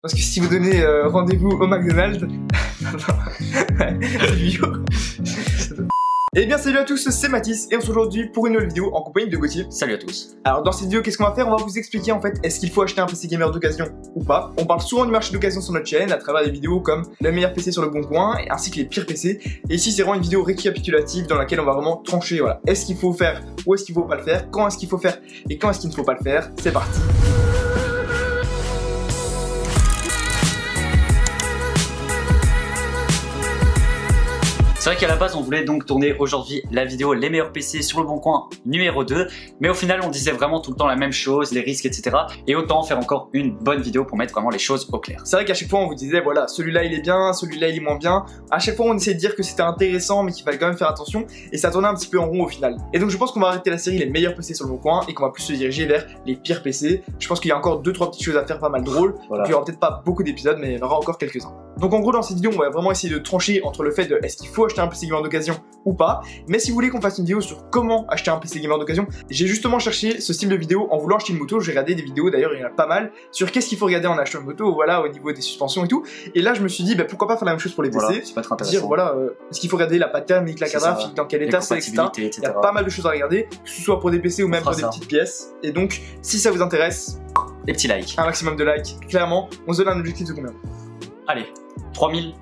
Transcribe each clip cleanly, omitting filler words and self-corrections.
Parce que si vous donnez rendez-vous au McDonald's... Eh bien salut à tous, c'est Mathis et on se retrouve aujourd'hui pour une nouvelle vidéo en compagnie de Gauthier. Salut à tous. Alors dans cette vidéo, qu'est-ce qu'on va faire? On va vous expliquer en fait, est-ce qu'il faut acheter un PC gamer d'occasion ou pas. On parle souvent du marché d'occasion sur notre chaîne à travers des vidéos comme le meilleur PC sur le bon coin ainsi que les pires PC. Et ici c'est vraiment une vidéo récapitulative dans laquelle on va vraiment trancher, voilà, est-ce qu'il faut faire ou est-ce qu'il faut pas le faire, quand est-ce qu'il faut faire et quand est-ce qu'il ne faut pas le faire. C'est parti. C'est vrai qu'à la base on voulait donc tourner aujourd'hui la vidéo les meilleurs PC sur le bon coin numéro 2, mais au final on disait vraiment tout le temps la même chose, les risques etc. Et autant faire encore une bonne vidéo pour mettre vraiment les choses au clair. C'est vrai qu'à chaque fois on vous disait voilà, celui-là il est bien, celui-là il est moins bien. À chaque fois on essayait de dire que c'était intéressant mais qu'il fallait quand même faire attention et ça tournait un petit peu en rond au final. Et donc je pense qu'on va arrêter la série les meilleurs PC sur le bon coin et qu'on va plus se diriger vers les pires PC. Je pense qu'il y a encore 2-3 petites choses à faire pas mal drôles. Voilà. Donc il y aura peut-être pas beaucoup d'épisodes mais il y en aura encore quelques-uns. Donc en gros dans cette vidéo on va vraiment essayer de trancher entre le fait de est-ce qu'il faut acheter un PC gamer d'occasion ou pas, mais si vous voulez qu'on fasse une vidéo sur comment acheter un PC gamer d'occasion, j'ai justement cherché ce style de vidéo en voulant acheter une moto. J'ai regardé des vidéos, d'ailleurs il y en a pas mal, sur qu'est-ce qu'il faut regarder en achetant une moto, voilà, au niveau des suspensions et tout, et là je me suis dit bah, pourquoi pas faire la même chose pour les PC, voilà, c'est pas très intéressant. Dire voilà, est-ce qu'il faut regarder la pâte thermique, la carte graphique, dans quel état c'est, etc. Il y a pas mal de choses à regarder, que ce soit pour des PC ou même pour des petites pièces, et donc si ça vous intéresse, des petits likes, un maximum de likes, clairement, on se donne un objectif de combien? Allez, 3000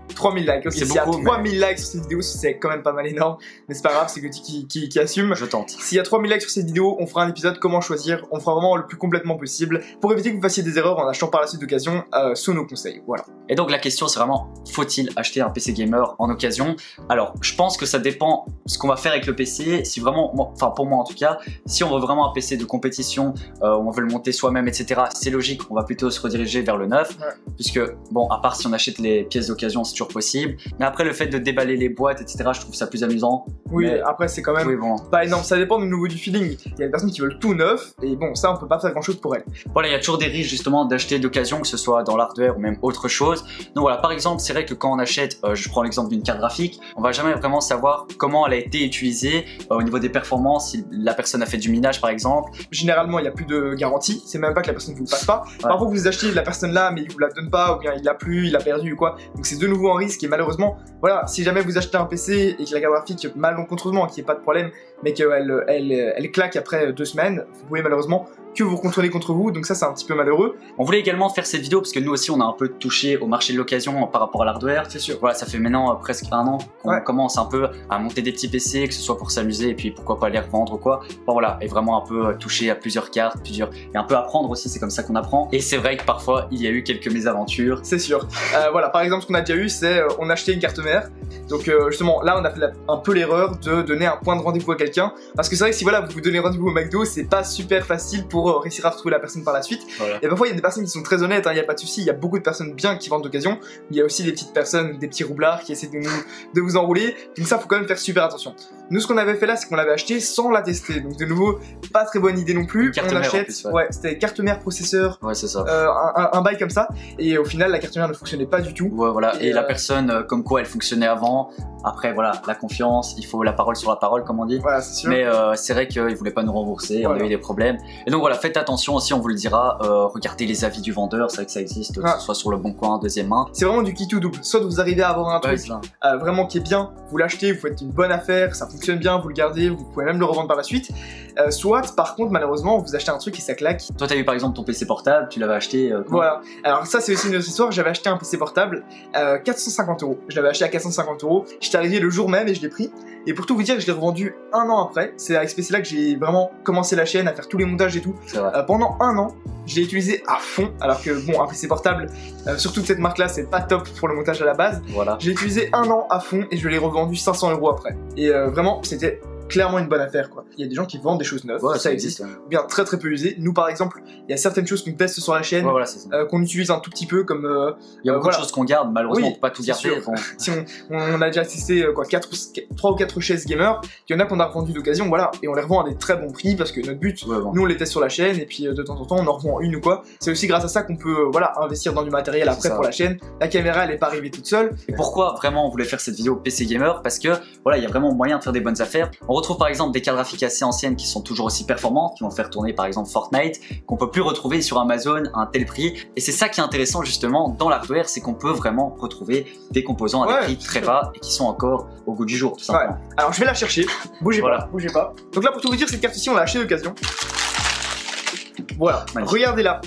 likes, ok, s'il y a 3000 likes sur cette vidéo, c'est quand même pas mal énorme, mais c'est pas grave, c'est Gauthier qui assume. Je tente. S'il y a 3000 likes sur cette vidéo, on fera un épisode comment choisir, on fera vraiment le plus complètement possible, pour éviter que vous fassiez des erreurs en achetant par la suite d'occasion sous nos conseils, voilà. Et donc la question c'est vraiment, faut-il acheter un PC gamer en occasion? Alors, je pense que ça dépend ce qu'on va faire avec le PC, si vraiment, enfin pour moi en tout cas, si on veut vraiment un PC de compétition, on veut le monter soi-même, etc., c'est logique, on va plutôt se rediriger vers le neuf, puisque, bon, à part si on achète les pièces d'occasion, c'est toujours possible. Mais après, le fait de déballer les boîtes, etc., je trouve ça plus amusant. Oui, mais... après, c'est quand même pas énorme. Ça dépend du niveau du feeling. Il y a des personnes qui veulent tout neuf, et bon, ça, on peut pas faire grand chose pour elles. Voilà, il y a toujours des risques justement d'acheter d'occasion, que ce soit dans l'hardware ou même autre chose. Donc voilà, par exemple, c'est vrai que quand on achète, je prends l'exemple d'une carte graphique, on va jamais vraiment savoir comment elle a été utilisée au niveau des performances, si la personne a fait du minage par exemple. Généralement, il n'y a plus de garantie. C'est même pas que la personne ne vous le passe pas. Parfois, vous achetez de la personne là, mais il vous la donne pas, ou bien il l'a plus, il a perdu ou quoi. Donc c'est de nouveau un risque et malheureusement, voilà, si jamais vous achetez un PC et que la carte graphique malencontreusement, qu'il n'y ait pas de problème, mais qu'elle claque après 2 semaines, vous pouvez malheureusement que vous contrôlez contre vous, donc ça c'est un petit peu malheureux. On voulait également faire cette vidéo parce que nous aussi on a un peu touché au marché de l'occasion par rapport à l'hardware. C'est sûr. Voilà, ça fait maintenant presque 1 an qu'on commence un peu à monter des petits PC, que ce soit pour s'amuser et puis pourquoi pas les revendre ou quoi. Bon voilà, et vraiment un peu toucher à plusieurs cartes, et un peu apprendre aussi, c'est comme ça qu'on apprend. Et c'est vrai que parfois il y a eu quelques mésaventures. C'est sûr. Voilà, par exemple ce qu'on a déjà eu c'est on a acheté une carte mère. Donc justement là on a fait un peu l'erreur de donner un point de rendez-vous à quelqu'un. Parce que c'est vrai que si voilà vous donnez rendez-vous au McDo, c'est pas super facile pour réussir à retrouver la personne par la suite. Voilà. Et parfois il y a des personnes qui sont très honnêtes, il n'y a pas de souci, il y a beaucoup de personnes bien qui vendent d'occasion. Il y a aussi des petites personnes, des petits roublards qui essaient de vous enrouler. Donc ça faut quand même faire super attention. Nous ce qu'on avait fait là c'est qu'on l'avait acheté sans la tester. Donc de nouveau pas très bonne idée non plus. On achète, c'était carte mère processeur, ouais c'est ça. Un bail comme ça. Et au final la carte mère ne fonctionnait pas du tout. Ouais voilà, et la personne comme quoi elle fonctionnait avant. Après voilà, la confiance, il faut la parole sur la parole comme on dit. Voilà, c'est sûr. Mais c'est vrai qu'ils voulaient pas nous rembourser, on a eu des problèmes. Et donc voilà, faites attention aussi, on vous le dira, regardez les avis du vendeur, c'est vrai que ça existe, que ce soit sur le bon coin, deuxième main. C'est vraiment du qui tout double, soit vous arrivez à avoir un truc vraiment qui est bien, vous l'achetez, vous faites une bonne affaire, ça fonctionne bien, vous le gardez, vous pouvez même le revendre par la suite. Soit par contre malheureusement vous achetez un truc et ça claque. Toi t'as eu par exemple ton PC portable, tu l'avais acheté voilà, alors ça c'est aussi une autre histoire, j'avais acheté un PC portable 450 €. Je l'avais acheté à 450 €, j'étais arrivé le jour même et je l'ai pris. Et pour tout vous dire, je l'ai revendu 1 an après. C'est avec ce PC là que j'ai vraiment commencé la chaîne, à faire tous les montages et tout. Pendant 1 an, je l'ai utilisé à fond, alors que bon, un PC portable, surtout de cette marque là, c'est pas top pour le montage à la base. Voilà. J'ai utilisé 1 an à fond et je l'ai revendu 500 € après. Et vraiment, c'était clairement une bonne affaire quoi. Il y a des gens qui vendent des choses neuves, ça existe, ou bien très peu usées. Nous par exemple, il y a certaines choses qu'on teste sur la chaîne, qu'on utilise un tout petit peu comme... il y a beaucoup de choses qu'on garde, malheureusement on peut pas tout garder. Si on a déjà testé 3 ou 4 chaises gamer, il y en a qu'on a revendu d'occasion, voilà, et on les revend à des très bons prix parce que notre but, nous on les teste sur la chaîne et puis de temps en temps on en revend une ou quoi. C'est aussi grâce à ça qu'on peut voilà, investir dans du matériel après pour la chaîne. La caméra elle est pas arrivée toute seule. Et pourquoi vraiment on voulait faire cette vidéo PC gamer? Parce que voilà, il y a vraiment moyen de faire des bonnes affaires. On retrouve par exemple des cartes graphiques assez anciennes qui sont toujours aussi performantes, qui vont faire tourner par exemple Fortnite, qu'on peut plus retrouver sur Amazon à un tel prix. Et c'est ça qui est intéressant justement dans l'hardware, c'est qu'on peut vraiment retrouver des composants à des prix très bas et qui sont encore au goût du jour, tout simplement. Alors je vais la chercher, bougez pas. Donc là pour tout vous dire, cette carte ici on l'a achetée d'occasion. Voilà, regardez-la.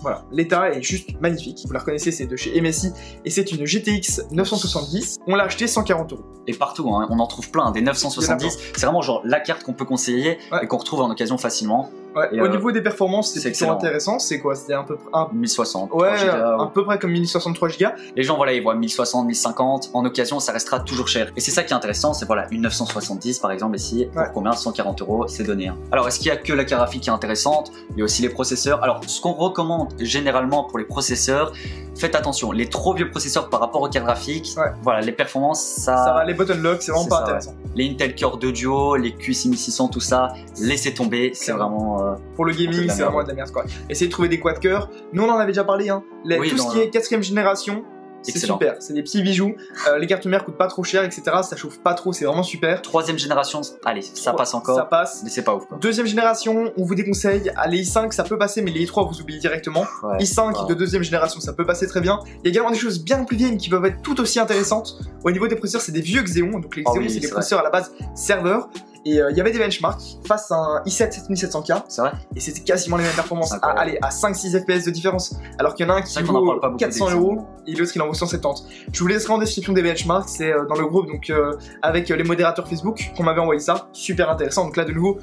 Voilà, l'état est juste magnifique. Vous la reconnaissez, c'est de chez MSI et c'est une GTX 970. On l'a acheté 140 €. Et partout, hein, on en trouve plein, des 970. C'est vraiment genre la carte qu'on peut conseiller et qu'on retrouve en occasion facilement. Ouais. Au niveau des performances, c'est plutôt intéressant. C'est quoi? C'était un peu 1060. Ouais, à peu près comme 1063 Go. Les gens, voilà, ils voient 1060, 1050. En occasion, ça restera toujours cher. Et c'est ça qui est intéressant, c'est voilà, une 970 par exemple ici. Pour combien? 140 €, c'est donné. Hein. Alors, est-ce qu'il y a que la carte graphique qui est intéressante? Il y a aussi les processeurs. Alors, ce qu'on recommande généralement pour les processeurs, faites attention. Les trop vieux processeurs par rapport aux cartes graphiques, voilà, les performances, ça va, les button lock, c'est vraiment pas intéressant. Les Intel Core 2 Duo, les Q6600, tout ça, laissez tomber. C'est vraiment. Pour le gaming, c'est vraiment de la merde quoi. Essayez de trouver des quad-cœurs. Nous on en avait déjà parlé, hein. Tout ce qui est 4ème génération, c'est super, c'est des petits bijoux. Les cartes mères coûtent pas trop cher, etc. Ça chauffe pas trop, c'est vraiment super. 3ème génération, allez, ça passe encore. Ça passe. Mais c'est pas ouf quoi. 2ème génération, on vous déconseille. Les i5, ça peut passer, mais les i3, vous oubliez directement. i5 de 2ème génération, ça peut passer très bien. Il y a également des choses bien plus vieilles qui peuvent être tout aussi intéressantes. Au niveau des processeurs, c'est des vieux Xeon. Donc les Xeon, c'est des processeurs à la base serveur. Et il y avait des benchmarks face à un i7 7700K. C'est vrai. Et c'était quasiment les mêmes performances. À 5-6 FPS de différence. Alors qu'il y en a un qui vaut 400 € et l'autre il en vaut 170. Je vous laisserai en description des benchmarks. C'est dans le groupe donc avec les modérateurs Facebook qu'on m'avait envoyé ça. Super intéressant. Donc là de nouveau,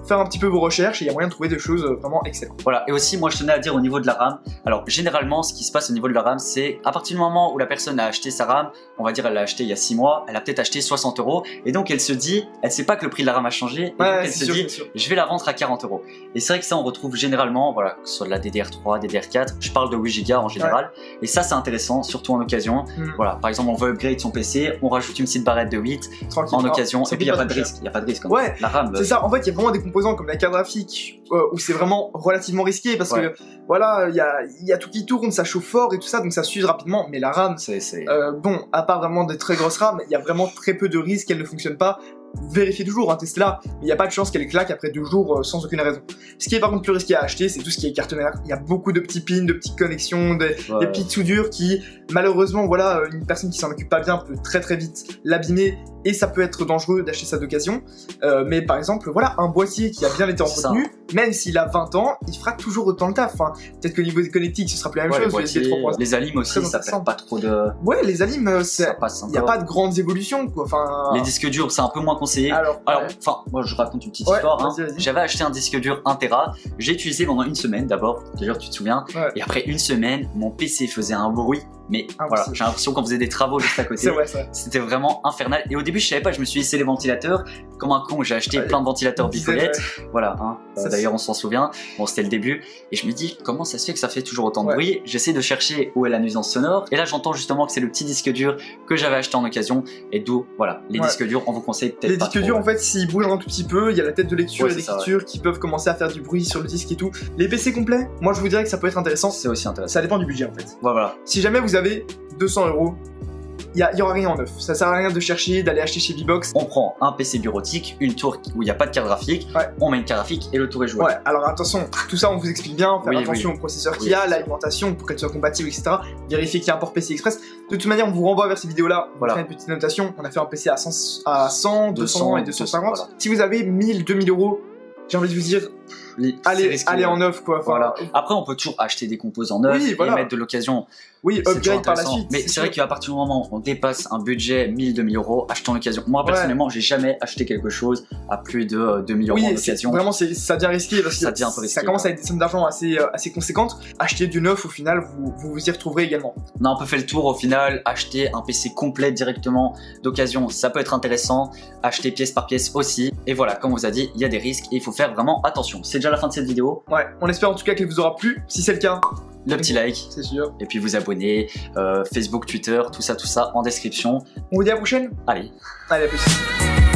faire un petit peu vos recherches et il y a moyen de trouver des choses vraiment excellentes. Voilà, et aussi moi je tenais à dire au niveau de la RAM, alors généralement ce qui se passe au niveau de la RAM, c'est à partir du moment où la personne a acheté sa RAM, on va dire elle l'a acheté il y a 6 mois, elle a peut-être acheté 60 € et donc elle se dit, elle sait pas que le prix de la RAM a changé, et donc elle se dit je vais la vendre à 40 €. Et c'est vrai que ça on retrouve généralement, voilà, que ce soit de la DDR3, DDR4, je parle de 8 Go en général, et ça c'est intéressant, surtout en occasion. Voilà, par exemple on veut upgrade son PC, on rajoute une petite barrette de 8 en occasion, et puis il n'y a pas de risque, la RAM. C'est ça, en fait il y a vraiment des composants comme la carte graphique où c'est vraiment relativement risqué parce que voilà, il y a tout qui tourne, ça chauffe fort et tout ça, donc ça s'use rapidement. Mais la RAM, bon, à part vraiment des très grosses RAM, il y a vraiment très peu de risques qu'elle ne fonctionne pas. Vérifiez toujours, testez-la, mais il n'y a pas de chance qu'elle claque après 2 jours sans aucune raison. Ce qui est par contre plus risqué à acheter, c'est tout ce qui est carte mère. Il y a beaucoup de petits pins, de petites connexions, des petites soudures qui, malheureusement, voilà, une personne qui s'en occupe pas bien peut très vite l'abîmer et ça peut être dangereux d'acheter ça d'occasion. Mais par exemple, voilà, un boîtier qui a bien été entretenu, même s'il a 20 ans, il fera toujours autant le taf. Hein. Peut-être que au niveau des connectiques, ce sera plus la même chose. Les alimes aussi, ça perd pas trop de. Ouais, les alimes, il n'y a pas de grandes évolutions, quoi. Les disques durs, c'est un peu moins conseillé. Alors, moi je raconte une petite histoire. Hein. J'avais acheté un disque dur 1 Tera, j'ai utilisé pendant une semaine d'abord, d'ailleurs tu te souviens, et après une semaine, mon PC faisait un bruit, mais voilà, j'ai l'impression qu'on faisait des travaux juste à côté. C'était vraiment infernal. Et au début je savais pas, je me suis dit c'est les ventilateurs, comme un con j'ai acheté plein de ventilateurs bicolettes, voilà, hein. D'ailleurs on s'en souvient, bon c'était le début, et je me dis comment ça se fait que ça fait toujours autant de bruit. J'essaie de chercher où est la nuisance sonore, et là j'entends justement que c'est le petit disque dur que j'avais acheté en occasion, et d'où, voilà, les disques durs, on vous conseille peut-être pas trop. En fait, s'ils bougent un tout petit peu, il y a la tête de lecture et d'écriture qui peuvent commencer à faire du bruit sur le disque et tout. Les PC complets, moi je vous dirais que ça peut être intéressant. C'est aussi intéressant. Ça dépend du budget en fait. Voilà. Si jamais vous avez 200 €, il y aura rien en neuf. Ça sert à rien de chercher, d'aller acheter chez V-Box. On prend un PC bureautique, une tour où il n'y a pas de carte graphique, on met une carte graphique et le tour est joué. Ouais, alors attention, tout ça on vous explique bien, faire attention au processeur qu'il y a, l'alimentation pour qu'elle soit compatible, etc. Vérifier qu'il y a un port PC Express. De toute manière, on vous renvoie vers ces vidéos-là. On fait une petite notation. On a fait un PC à 100, 200 et 250. Si vous avez 1000, 2000 €, j'ai envie de vous dire, allez en neuf quoi. Voilà. Après, on peut toujours acheter des composants neufs et mettre de l'occasion. Upgrade par la suite. Mais c'est vrai qu'à partir du moment où on dépasse un budget 1000, 2000 €, achetons en occasion. Moi personnellement, j'ai jamais acheté quelque chose à plus de 2000 € en occasion. Vraiment, ça devient risqué parce que ça commence à être des sommes d'argent assez conséquentes. Acheter du neuf, au final, vous y retrouverez également. On a un peu fait le tour au final. Acheter un PC complet directement d'occasion, ça peut être intéressant. Acheter pièce par pièce aussi. Et voilà, comme on vous a dit, il y a des risques et il faut faire vraiment attention. C'est déjà la fin de cette vidéo. Ouais, on espère en tout cas qu'elle vous aura plu. Si c'est le cas, le petit like, c'est sûr. Et puis vous abonner, Facebook, Twitter, tout ça en description. On vous dit à la prochaine. Allez. Allez, à plus.